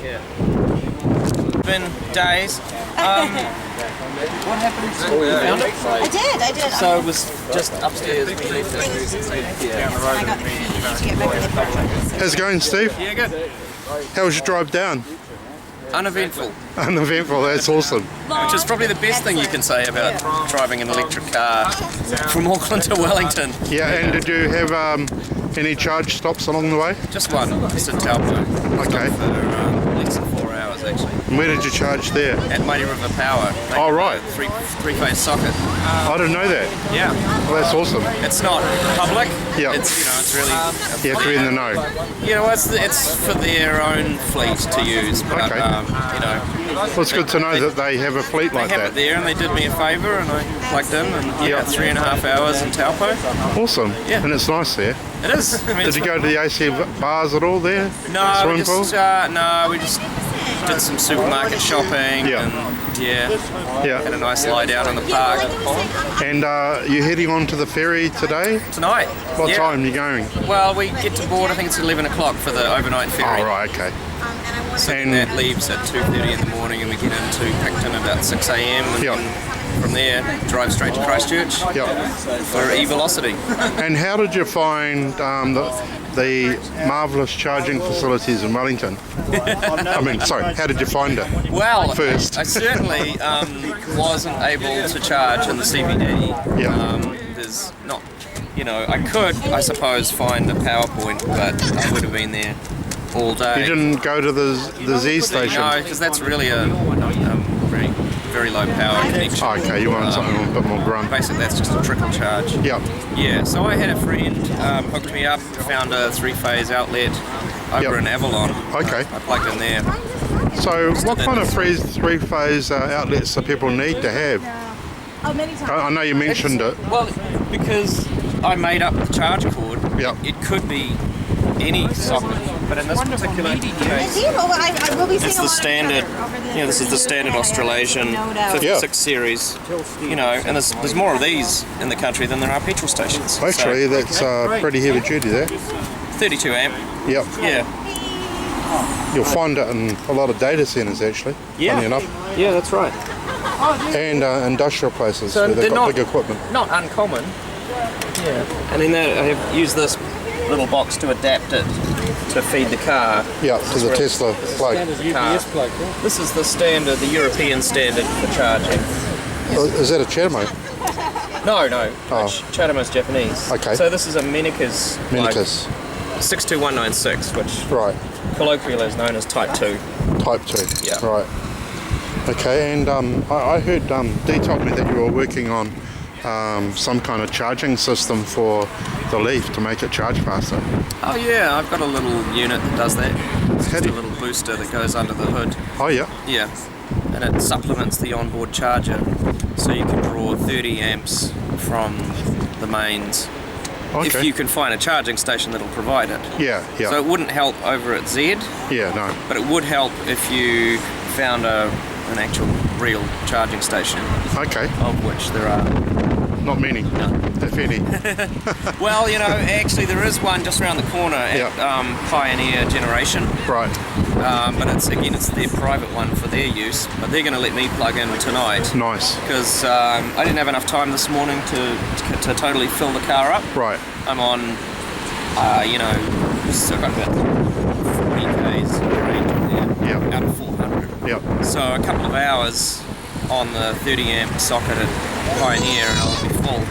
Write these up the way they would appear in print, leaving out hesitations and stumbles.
Yeah. Been days. What happened? You found it? I did. So it was just upstairs. We left it down the road. How's it going, Steve? Yeah, good. How was your drive down? Uneventful. Uneventful, that's awesome. Which is probably the best thing you can say about driving an electric car from Auckland to Wellington. Yeah, and did you have any charge stops along the way? Just one, just in Taupo. Okay. For less than 4 hours actually. And where did you charge there? At Mighty River Power. Oh, right. Three-phase socket. I didn't know that. Yeah. Well, that's awesome. It's not public. Yeah. It's it's really. You have to be in the know. It's for their own fleet to use. But, Okay. Well, it's good to know that they have a fleet like They have that. it there, and they did me a favour, and I plugged in, and 3.5 hours in Taupo. Awesome. Yeah. And it's nice there. It is. I mean, Did you go to the AC bars at all there? No, Swimming pool? we just did some supermarket shopping. Yeah. And Yeah. had a nice lie down in the park. And you're heading on to the ferry today? Tonight. What Yeah. time are you going? Well, we get to board, I think it's 11 o'clock for the overnight ferry. Oh, right, okay. So And- that leaves at 2:30 in the morning, and we get into Picton about 6 a.m. and Yeah. then from there drive straight to Christchurch Yeah. for e-velocity. And how did you find the marvellous charging facilities in Wellington? How did you find it? Well, First. I certainly wasn't able to charge in the CBD. Yeah. There's not, I could, I suppose, find the power point, but I would have been there all day. You didn't go to the Z station? No, because that's really a very, very low power connection. Oh, okay, you wanted something a bit more grunt. Basically, that's just a trickle charge. Yeah. Yeah, so I had a friend hooked me up, found a three-phase outlet over in Avalon. Okay. I plugged in there. So what kind of three-phase outlets do people need to have? I know you mentioned it. Well, because I made up the charge cord, Yeah. it could be any socket, but in this particular case, it's the standard. This is the standard Australasian 56 series. And there's more of these in the country than there are petrol stations. Actually, that's pretty heavy duty there. 32 amp. Yep. Yeah. You'll find it in a lot of data centres, actually. Funny enough. Yeah, that's right. And industrial places So where they've they're got not- big equipment. Not uncommon. Yeah. And then I have used this little box to adapt it to feed the car. Yeah, to the Tesla plug. UPS plug. This is the standard, the European standard for charging. Oh, is that a Chermo? No. Oh. Chatamo's Japanese. Okay. So this is a Menikes. Minicus. 62196, which Right. colloquially is known as Type 2. Type 2. Yeah. Right. Okay, and I heard Dee told me that you were working on some kind of charging system for the Leaf to make it charge faster. Oh yeah, I've got a little unit that does that. It's just a little booster that goes under the hood. Oh yeah. Yeah, and it supplements the onboard charger, so you can draw 30 amps from the mains. Okay. If you can find a charging station that'll provide it. Yeah. So it wouldn't help over at Z, Yeah, no. but it would help if you found an actual real charging station, Okay. of which there are. Not many, if any. Well, actually there is one just around the corner at Pioneer Generation. Right. But it's their private one for their use. But they're going to let me plug in tonight. Nice. Because I didn't have enough time this morning to totally fill the car up. Right. I'm on, so I've got about 40 k's range there. Yeah. Out of 400. Yeah. So a couple of hours on the 30 amp socket at Pioneer and I'll be full.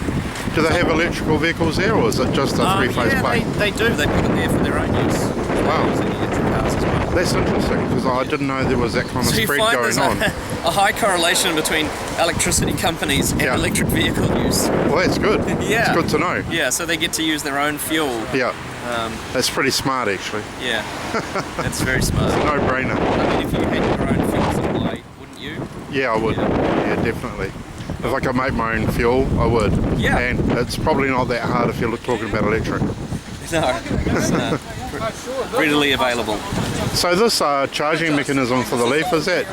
Do they have electrical vehicles there, or is it just a three-phase plug? They do. They put it there for their own use. Wow. Using electric cars as well. That's interesting, because I didn't know there was that kind of So you spread find going there's on. a high correlation between electricity companies and Yeah. electric vehicle use. Well, that's good. Yeah. It's good to know. Yeah, so they get to use their own fuel. Yeah. That's pretty smart, actually. Yeah, that's very smart. No-brainer. I mean, if you had your own fuel supply, wouldn't you? Yeah, I would. Yeah, definitely. If I could make my own fuel, I would. Yeah. And it's probably not that hard if you're talking about electric. No, it's readily available. So this charging mechanism for the Leaf, is that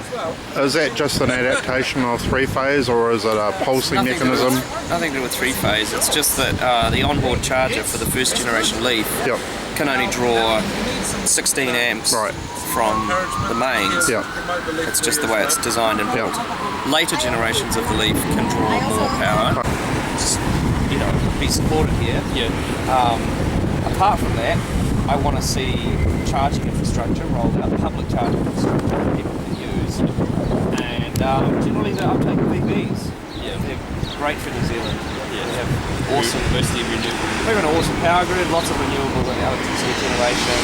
just an adaptation of three-phase, or is it a pulsing mechanism? Nothing to do with three-phase. It's just that the onboard charger for the first generation Leaf Yep. can only draw 16 amps Right. from the mains. Yeah. It's just the way it's designed and built. Later generations of the Leaf can draw more power. You know, be supported here. Yeah. Apart from that, I want to see charging infrastructure rolled out, public charging infrastructure that people can use, and generally the uptake of EVs. Yeah. They're great for New Zealand. Yeah. They have awesome, mostly renewable. we have an awesome power grid, lots of renewable electricity generation.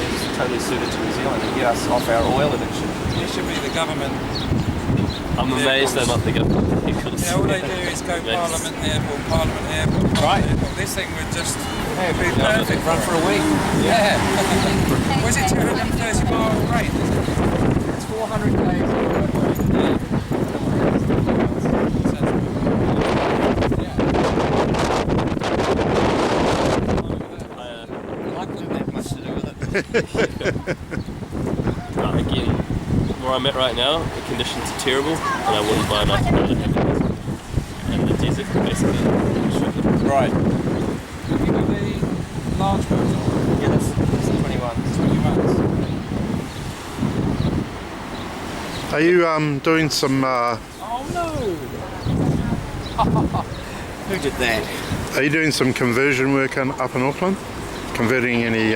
It's totally suited to New Zealand and get us off our oil addiction. It should be the government. I'm amazed they're not the government vehicles. All they do is go Parliament Airport, Parliament Airport, Right. Airport. This thing would just be Yeah, perfect. run for a week. Yeah. Was it 230 mile range? It's 400 km. Again, where I'm at right now, the conditions are terrible, and I wouldn't buy enough to really have it. And the diesel basically should. Right. Have you got the large motor? Yeah, that's 21. 21s. Are you doing some? Oh no! Who did that? Are you doing some conversion work up in Auckland? Converting any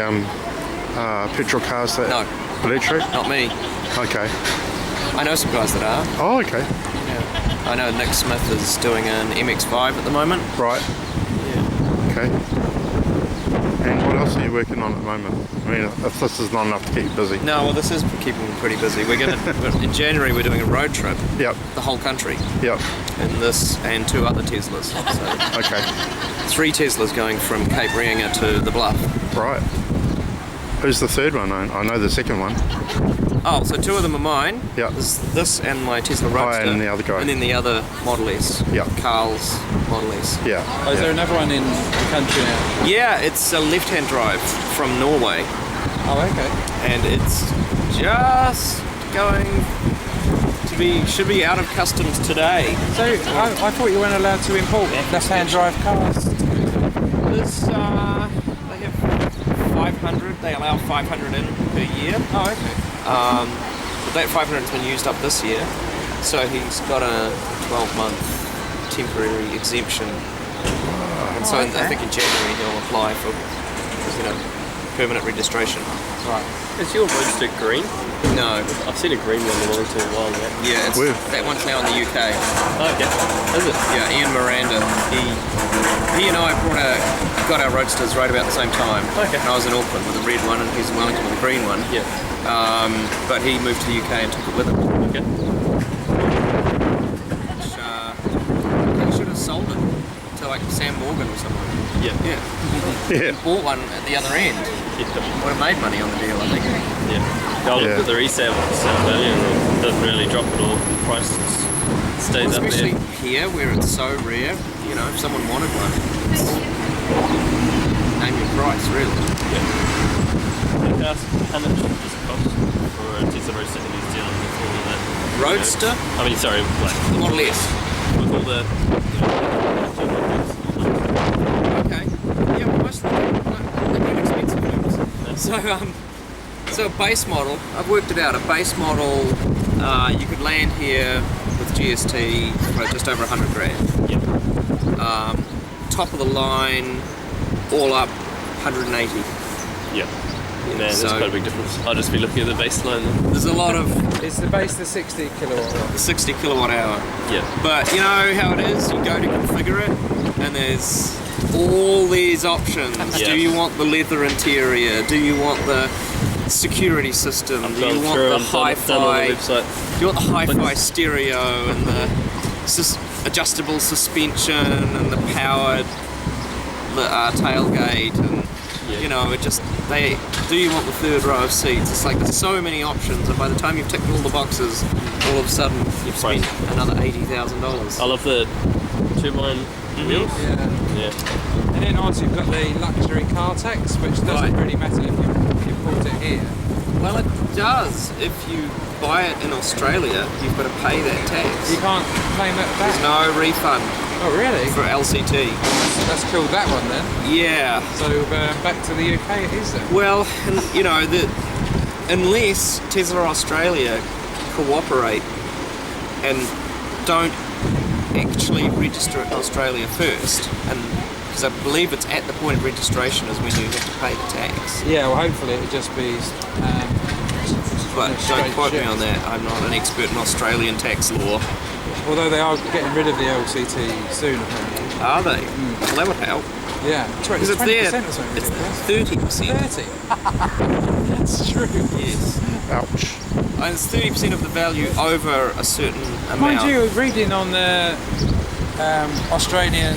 petrol cars to No. electric? Not me. Okay. I know some guys that are. Oh, okay. Yeah. I know Nick Smith is doing an MX-5 at the moment. Right. Yeah. Okay. And what else are you working on at the moment? I mean, if this is not enough to keep you busy. No, well, this is keeping me pretty busy. We're gonna in January we're doing a road trip, Yep. the whole country, Yep. in this and 2 other Teslas. So Okay. 3 Teslas going from Cape Reinga to the Bluff. Right. Who's the third one? I know the second one. Oh, so 2 of them are mine. Yeah. This and my Tesla Roadster. and the other guy. And then the other Model S. Yeah. Carl's Model S. Yeah. Oh, is yeah. there another one in the country now? Yeah, it's a left-hand drive from Norway, Oh, okay. and it's just going to should be out of customs today. So I thought you weren't allowed to import left-hand drive cars. This, they have 500, they allow 500 in per year. Oh, okay. But that 500's been used up this year, so he's got a 12-month temporary exemption. And so I think in January he'll apply for, permanent registration. Right. Is your Roadster green? No. I've seen a green one in Wellington a while ago. Yeah, it's, Where? that one's now in the UK. Oh, okay. Is it? Yeah, Ian Miranda. He and I got our Roadsters right about the same time. Okay. And I was in Auckland with the red one, and he's in Wellington with the green one. Yeah. But he moved to the UK and took it with him. Okay. Which, he should have sold it to like Sam Morgan or someone. Yeah. Yeah. Yeah. Bought one at the other end. Yeah. Would have made money on the deal, I think. Yeah. I looked Yeah. at the resale value and it doesn't really drop at all. The price stays up Especially there. here where it's so rare, if someone wanted one, name your price, really. Can I ask how much does it cost for a Tesla Roadster in New Zealand with all of that? Roadster? I mean, sorry, like The Model S. with all the. Okay. Yeah, well, most of them they're pretty expensive ones. So a base model, I've worked it out. A base model, you could land here with GST for just over 100 grand. Yeah. Top of the line, all up, 180. Yeah. Man, there's So- quite a big difference. I'll just be looking at the baseline then. There's a lot of Is the base the 60 kilowatt one? 60 kilowatt hour. Yeah. But you know how it is, you go to configure it and there's all these options. Yeah. Do you want the leather interior? Do you want the security system? I've Do gone you want through the and done all the hi-fi? website. Do you want the hi-fi stereo and the adjustable suspension and the powered tailgate and it just do you want the third row of seats? It's like there's so many options, and by the time you've ticked all the boxes, all of a sudden you've spent another $80,000. I love the turbine wheels. Yeah. Yeah. And then also you've got the luxury car tax, which doesn't Right. really matter if you bought it here. Well, it does. If you buy it in Australia, you've got to pay that tax. You can't claim it There's back. no refund. Oh, really? for LCT. That's killed that one then. Yeah. So back to the UK it is then. Well, and, you know, unless Tesla Australia cooperate and don't actually register it in Australia first, and because I believe it's at the point of registration is when you have to pay the tax. Yeah, well hopefully it'll just be But don't quote me on that. I'm not an expert in Australian tax law. although they are getting rid of the LCT soon apparently. Are they? Well, that would help. Yeah, Because it's there. 20% or something It's ridiculous. 30%. 30? That's true. Yes. Ouch. And it's 30% of the value over a certain amount. Mind you, reading on the Australian